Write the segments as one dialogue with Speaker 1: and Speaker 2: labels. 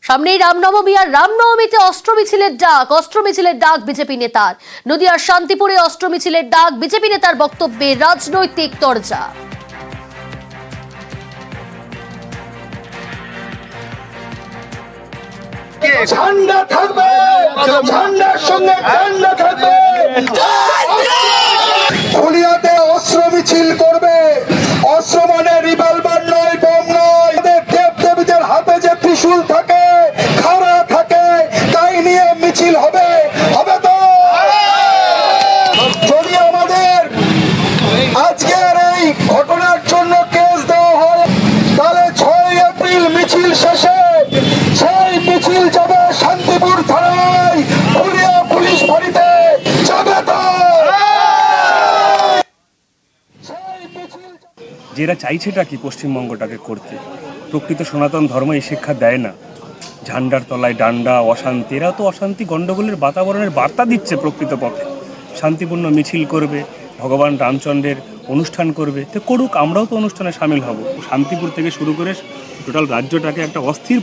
Speaker 1: সামনেই রামনবমী আর রামনবমীতে অস্ত্র মিছিলের ডাক বিজেপি নেতার। নদিয়ার শান্তিপুরে অস্ত্র মিছিলের ডাক, বিজেপি নেতার বক্তব্যে রাজনৈতিক তরজা।
Speaker 2: ঝান্ডা থাকবে, ঝান্ডার সঙ্গে ঝান্ডা থাকবে। ফুলিয়াতে অস্ত্র মিছিল করবে, অস্ত্র মানে রিভলভার নয়, বোম নয়। দেবদেবীদের হাতে যে ত্রিশূল থাকে, খাড়া থাকে, তাই নিয়ে মিছিল হবে তো। যদি আমাদের আজকের এই ঘটনার জন্য কেস দেওয়া হয়, তাহলে 6 এপ্রিল মিছিল শেষে সেই মিছিল যাবে শান্তিপুর থানায়, ফুলিয়া পুলিশ ফাঁড়িতে যাবে তো।
Speaker 3: যেটা চাইছেটা কি পশ্চিমবঙ্গটাকে করতে, প্রকৃত সনাতন ধর্ম এই শিক্ষা দেয় না। ঝান্ডার তলায় ডান্ডা, অশান্তি, এরা তো অশান্তি গণ্ডগোলের বাতাবরণের বার্তা দিচ্ছে। প্রকৃতপক্ষে শান্তিপূর্ণ মিছিল করবে, ভগবান রামচন্দ্রের অনুষ্ঠান করবে, তো করুক, আমরাও তো অনুষ্ঠানে সামিল হব। শান্তিপুর থেকে শুরু করে টোটাল রাজ্যটাকে একটা অস্থির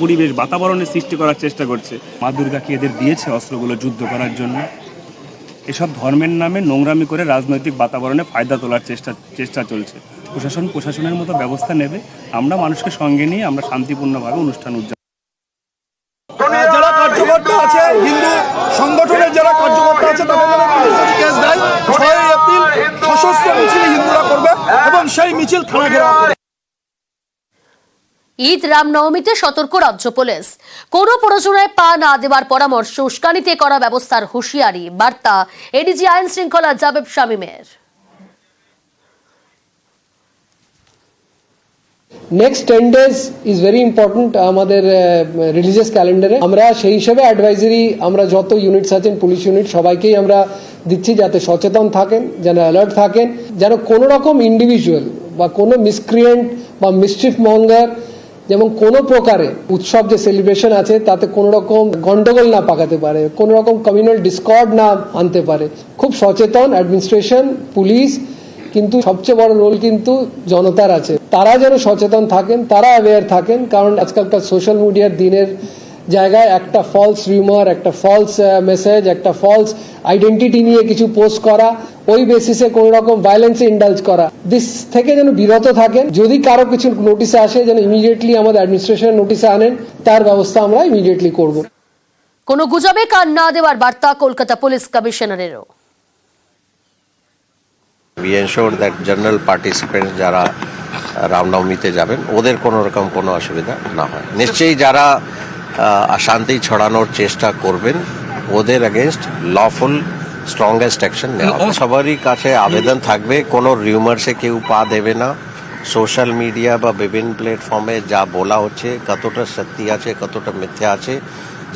Speaker 3: পরিবেশ বাতাবরণের সৃষ্টি করার চেষ্টা করছে। মা দুর্গা কি এদের দিয়েছে অস্ত্রগুলো যুদ্ধ করার জন্য? এসব ধর্মের নামে নোংরামি করে রাজনৈতিক বাতাবরণে ফায়দা তোলার চেষ্টা চলছে। প্রশাসনের মতো ব্যবস্থা নেবে। আমরা মানুষকে সঙ্গে নিয়ে আমরা শান্তিপূর্ণভাবে অনুষ্ঠান উদযাপন।
Speaker 2: যারা কার্যকর্তা আছে, হিন্দু সংগঠনের যারা কার্যকর্তা আছে, তাদের নামে কেস দেয়। 6 এপ্রিল সশস্ত্র মিছিল হিন্দুরা করবে এবং সেই মিছিল থানা ঘেরাও করবে।
Speaker 1: ঈদ রামনবমীতে সতর্ক রাজ্য পুলিশ। কোন প্ররোচনায় পা না দেওয়ার পরামর্শ, উস্কানিতে করা ব্যবস্থার হুঁশিয়ারি বার্তা এডিজি আইন শৃঙ্খলা জাবেদ শামীমের।
Speaker 4: Next 10 days is very important আমাদের রিলিজিয়াস ক্যালেন্ডারে। আমরা সেই হিসেবে অ্যাডভাইজারি আমরা যত ইউনিটস আছেন, পুলিশ ইউনিট, সবাইকেই আমরা দিচ্ছি যাতে সচেতন থাকেন, যেন অ্যালার্ট থাকেন, যেন কোনো রকম ইন্ডিভিজুয়াল বা কোনো মিসক্রিয়েন্ট বা মিসচিফ মঙ্গার যেমন কোনো প্রকারে উৎসব যে সেলিব্রেশন আছে তাতে কোনো রকম গন্ডগোল না পাকাতে পারে, কোনো রকম কমিউনাল ডিসকর্ড না আনতে পারে। খুব সচেতন অ্যাডমিনিস্ট্রেশন, পুলিশ, কিন্তু সবচেয়ে বড় রোল কিন্তু জনতার আছে। তারা যেন সচেতন থাকেন, তারা অ্যাওয়্যার থাকেন, কারণ আজকালকার সোশ্যাল মিডিয়ার দিনের জায়গায় একটা ফলস রিউমার, একটা ফলস মেসেজ, একটা ফলস আইডেন্টিটি নিয়ে কিছু পোস্ট করা, ওই বেসিসে কোন রকম ভায়োলেন্সে ইন্ডালজ করা, দিস থেকে যেন বিরত থাকেন। যদি কারো কিছু নোটিশে আসে যেন ইমিডিয়েটলি আমাদের অ্যাডমিনিস্ট্রেশন নোটিশে আনেন, তার ব্যবস্থা আমরা ইমিডিয়েটলি করব।
Speaker 1: কোনো গুজবে কান না দেওয়ার বার্তা কলকাতা পুলিশ কমিশনারেরও।
Speaker 5: We ensure that general participants যারা রামনবমীতে যাবেন ওদের কোনো রকম কোনো অসুবিধা না হয়। নিশ্চয়ই যারা অশান্তি ছড়ানোর চেষ্টা করবেন ওদের এগেনস্ট লফুল স্ট্রংগেস্ট অ্যাকশন নেওয়া হবে। সবারই কাছে আবেদন থাকবে, কোনো রিউমার্সে কেউ পা দেবে না। সোশ্যাল মিডিয়া বা বিভিন্ন প্ল্যাটফর্মে যা বলা হচ্ছে কতটা সত্যি আছে, কতটা মিথ্যা আছে,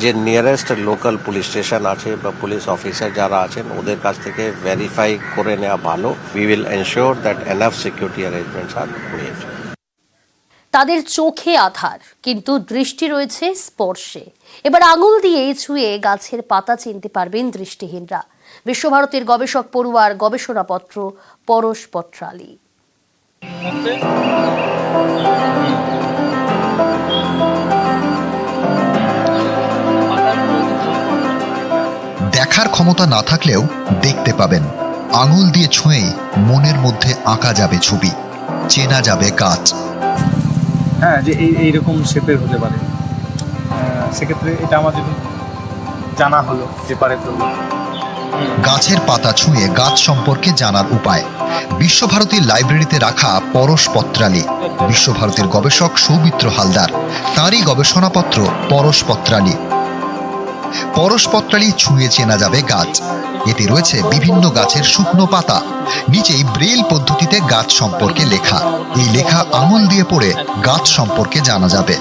Speaker 5: যে নিয়ারেস্ট লোকাল পুলিশ স্টেশন আছে বা পুলিশ অফিসার যারা আছেন ওদের কাছ থেকে ভেরিফাই করে নেওয়া ভালো। We will ensure that enough security arrangements are made.
Speaker 1: তাদের চোখে আধার, কিন্তু দৃষ্টি রয়েছে স্পর্শে। এবার আঙুল দিয়ে ছুঁয়ে গাছের পাতা চিনতে পারবেন দৃষ্টিহীনরা। বিশ্বভারতীর গবেষক পড়ুয়ার গবেষণাপত্র পরশ পত্রালী।
Speaker 6: দেখার ক্ষমতা না থাকলেও দেখতে পাবেন। আঙুল দিয়ে ছুঁয়েই মনের মধ্যে আঁকা যাবে ছবি, চেনা যাবে গাছ।
Speaker 7: হ্যাঁ, যে এইরকম শেপের হতে পারে, সেক্ষেত্রে এটা আমাদের জানা হলো যে পারে। তো
Speaker 6: গাছের পাতা ছুঁয়ে গাছ সম্পর্কে জানার উপায়। বিশ্বভারতীর লাইব্রেরিতে রাখা পরশ পত্রালী। বিশ্বভারতীর গবেষক সৌমিত্র হালদার, তাঁরই গবেষণাপত্র পরশ পত্রালী। পরশ পত্রালী ছুঁয়ে চেনা যাবে গাছ। এতে রয়েছে বিভিন্ন গাছের শুকনো পাতা, নিচেই ব্রেইল পদ্ধতিতে গাছ সম্পর্কে লেখা। এই লেখা আঙুল দিয়ে পড়ে গাছ সম্পর্কে জানা যাবে।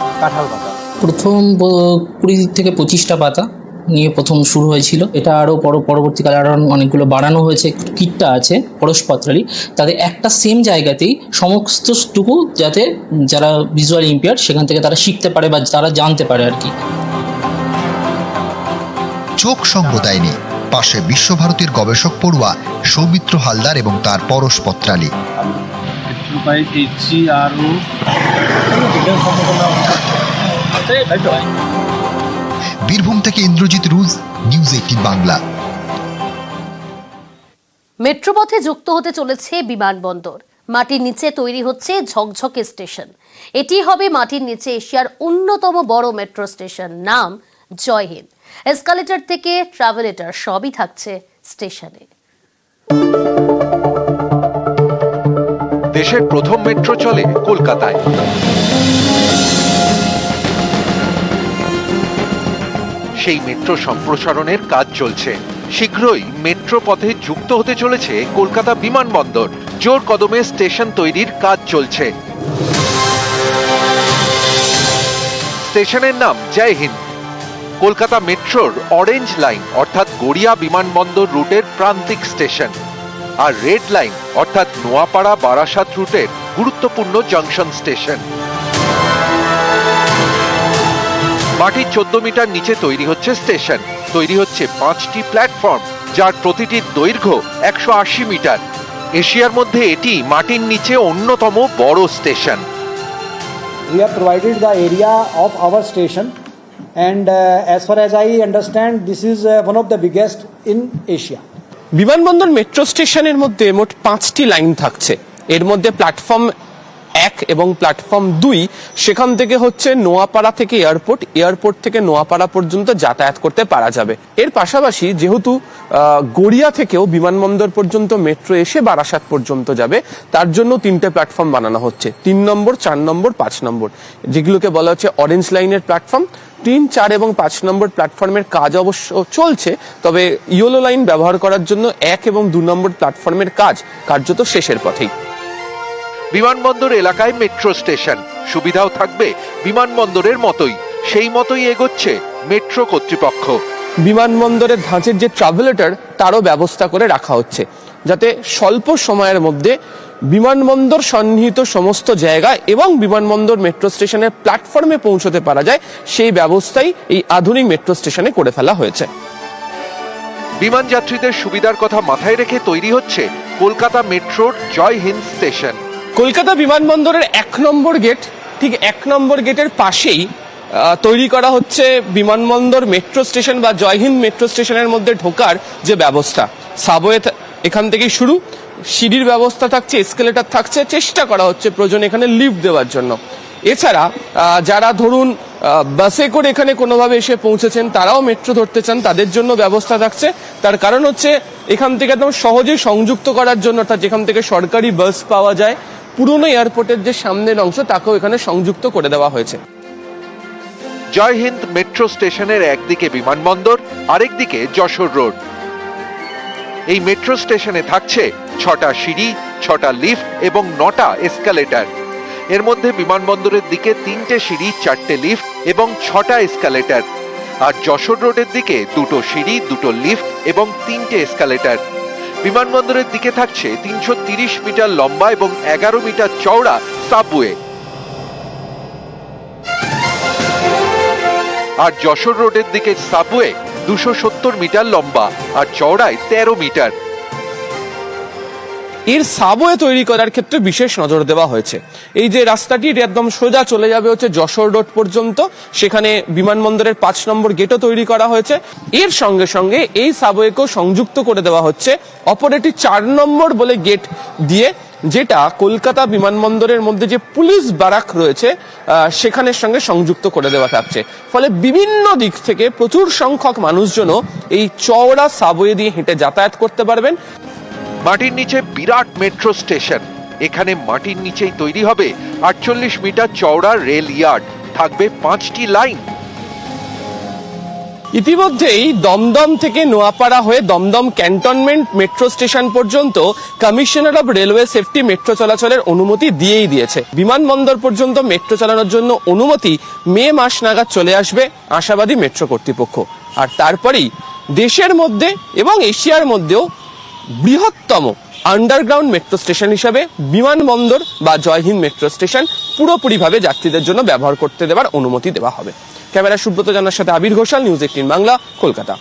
Speaker 8: প্রথম 20 থেকে 25টা পাতা নিয়ে প্রথম শুরু হয়েছিল। এটা আরও পরবর্তীকালে আরও অনেকগুলো বাড়ানো হয়েছে। কিটটা আছে পরশ পত্রালী, তাদের একটা সেম জায়গাতেই সমস্তটুকু, যাতে যারা ভিজুয়াল ইম্পেয়ার্ড সেখান থেকে তারা শিখতে পারে বা তারা জানতে পারে আর কি।
Speaker 6: চোখ সঙ্গ দেয়নি, পাশে বিশ্বভারতীর গবেষক পড়ুয়া সৌমিত্র হালদার এবং তার পরশ পত্রালী। বীরভূম থেকে ইন্দ্রজিৎ রুজ, নিউজ 18 বাংলা।
Speaker 1: মেট্রোপথে যুক্ত হতে চলেছে বিমানবন্দর। মাটির নিচে তৈরি হচ্ছে ঝকঝকে স্টেশন। এটি হবে মাটির নিচে এশিয়ার অন্যতম বড় মেট্রো স্টেশন। নাম জয় হিন্দ। এসকালেটর থেকে ট্রাভেলেটর সবই থাকছে স্টেশনে।
Speaker 9: দেশের প্রথম মেট্রো চলে কলকাতায়। সেই মেট্রো সম্প্রসারণের কাজ চলছে। শীঘ্রই মেট্রো পথে যুক্ত হতে চলেছে কলকাতা বিমানবন্দর। জোর কদমে স্টেশন তৈরির কাজ চলছে। স্টেশনের নাম জয় হিন্দ। কলকাতা মেট্রোর অরেঞ্জ লাইন অর্থাৎ গড়িয়া বিমানবন্দর রুটের প্রান্তিক স্টেশন, আর রেড লাইন অর্থাৎ নোয়াপাড়া বারাসাত রুটের গুরুত্বপূর্ণ জংশন স্টেশন। মাটির 14 মিটার নিচে তৈরি হচ্ছে স্টেশন। তৈরি হচ্ছে 5টি প্ল্যাটফর্ম, যার প্রতিটির দৈর্ঘ্য 180 মিটার। এশিয়ার মধ্যে এটি মাটির নিচে অন্যতম বড় station.
Speaker 10: We have provided the area of our station, and as far as I understand, this is one of the biggest in Asia.
Speaker 11: বিমানবন্দর মেট্রো স্টেশনের মধ্যে মোট 5টি লাইন থাকছে। এর মধ্যে প্ল্যাটফর্ম 1 এবং প্ল্যাটফর্ম 2 সেখান থেকে হচ্ছে নোয়াপাড়া থেকে এয়ারপোর্ট থেকে নোয়াপাড়া পর্যন্ত যাতায়াত করতে পারা যাবে। এর পাশাপাশি যেহেতু গড়িয়া থেকেও বিমানবন্দর পর্যন্ত মেট্রো এসে বারাসাত পর্যন্ত যাবে, তার জন্য 3টে প্ল্যাটফর্ম বানানো হচ্ছে, 3 নম্বর, 4 নম্বর, 5 নম্বর, যেগুলোকে বলা হচ্ছে অরেঞ্জ লাইনের প্ল্যাটফর্ম। 3, 4 এবং 5 নম্বর প্ল্যাটফর্মের কাজ অবশ্য চলছে, তবে ইয়েলো লাইন ব্যবহার করার জন্য 1 এবং 2 নম্বর প্ল্যাটফর্মের কাজ কার্যত শেষের পথেই।
Speaker 9: বিমানবন্দর এলাকায় মেট্রো স্টেশন, সুবিধাও থাকবে বিমানবন্দরের মতোই। সেই মতোই এগোচ্ছে মেট্রো কর্তৃপক্ষ।
Speaker 11: বিমানবন্দরের ধাঁচের যে ট্রাভেলেটর, তারও ব্যবস্থা করে রাখা হচ্ছে, যাতে স্বল্প সময়ের মধ্যে বিমানবন্দর সন্নিহিত সমস্ত জায়গায় এবং বিমানবন্দর মেট্রো স্টেশনের প্ল্যাটফর্মে পৌঁছতে পারা যায়, সেই ব্যবস্থাই এই আধুনিক মেট্রো স্টেশনে করে ফেলা হয়েছে।
Speaker 9: বিমান যাত্রীদের সুবিধার কথা মাথায় রেখে তৈরি হচ্ছে কলকাতা মেট্রোর জয় হিন্দ স্টেশন।
Speaker 11: কলকাতা বিমানবন্দরের 1 নম্বর গেট, ঠিক 1 নম্বর গেটের পাশেই তৈরি করা হচ্ছে বিমানবন্দর মেট্রো স্টেশন বা জয় হিন্দ মেট্রো স্টেশনের মধ্যে ঢোকার যে ব্যবস্থা। সাবওয়ে এখান থেকেই শুরু, সিঁড়ির ব্যবস্থা থাকছে, এসকেলেটর থাকছে, চেষ্টা করা হচ্ছে প্রয়োজন এখানে লিফট দেওয়ার জন্য। এছাড়া যারা ধরুন বাসে করে এখানে কোনোভাবে এসে পৌঁছেছেন, তারাও মেট্রো ধরতে চান, তাদের জন্য ব্যবস্থা থাকছে। তার কারণ হচ্ছে এখান থেকে একদম সহজেই সংযুক্ত করার জন্য, অর্থাৎ যেখান থেকে সরকারি বাস পাওয়া যায়, পুরনো এয়ারপোর্টের যে সামনের অংশ, তাকেও এখানে সংযুক্ত করে দেওয়া হয়েছে।
Speaker 9: জয় হিন্দ মেট্রো স্টেশনের একদিকে বিমানবন্দর, আরেকদিকে যশোর রোড। এই মেট্রো স্টেশনে থাকছে 6টা সিঁড়ি, 6টা লিফট এবং 9টা এসকালেটর। এর মধ্যে বিমানবন্দরের দিকে 3টে সিঁড়ি, 4টে লিফট এবং 6টা এসকালেটর, আর যশোর রোডের দিকে 2টো সিঁড়ি, 2টো লিফট এবং 3টে এসকালেটর। বিমানবন্দরের দিকে থাকছে 330 মিটার লম্বা এবং 11 মিটার চওড়া সাবওয়ে। আর যশোর রোডের দিকে সাবওয়ে 270 মিটার লম্বা আর চওড়ায় 13 মিটার।
Speaker 11: এর সাবওয়ে তৈরি করার ক্ষেত্রে বিশেষ নজর দেওয়া হয়েছে। এই যে রাস্তাটি একদম সোজা চলে যাবে হচ্ছে যশোর রোড পর্যন্ত, সেখানে বিমানবন্দরের 5 নম্বর গেটও তৈরি করা হয়েছে। এর সঙ্গে সঙ্গে এই সাবওয়েকেও সংযুক্ত করে দেওয়া হচ্ছে অপর একটি 4 নম্বর বলে গেট দিয়ে, যেটা কলকাতা বিমানবন্দরের মধ্যে যে পুলিশ ব্যারাক রয়েছে সেখানের সঙ্গে সংযুক্ত করে দেওয়া থাকছে। ফলে বিভিন্ন দিক থেকে প্রচুর সংখ্যক মানুষজনও এই চওড়া সাবওয়ে দিয়ে হেঁটে যাতায়াত করতে পারবেন।
Speaker 9: মাটির নিচে বিরাট মেট্রো স্টেশন। এখানে মাটির নিচেই তৈরি হবে 48 মিটার চওড়া রেল ইয়ার্ড, থাকবে 5টি লাইন।
Speaker 11: ইতিমধ্যেই দমদম থেকে নোয়াপাড়া হয়ে দমদম ক্যান্টনমেন্ট মেট্রো স্টেশন পর্যন্ত commissioner of railway safety metro চলাচলের অনুমতি দিয়েই দিয়েছে। বিমানবন্দর পর্যন্ত মেট্রো চালানোর জন্য অনুমতি মে মাস নাগাদ চলে আসবে আশাবাদী মেট্রো কর্তৃপক্ষ। আর তারপরেই দেশের মধ্যে এবং এশিয়ার মধ্যেও বৃহত্তম আন্ডারগ্রাউন্ড মেট্রো স্টেশন হিসাবে বিমানবন্দর বা জয় হিন্দ মেট্রো স্টেশন পুরোপুরিভাবে যাত্রীদের জন্য ব্যবহার করতে দেওয়ার অনুমতি দেওয়া হবে। ক্যামেরা সুব্রত জানার সাথে আবির ঘোষাল, নিউজ 18 বাংলা, কলকাতা।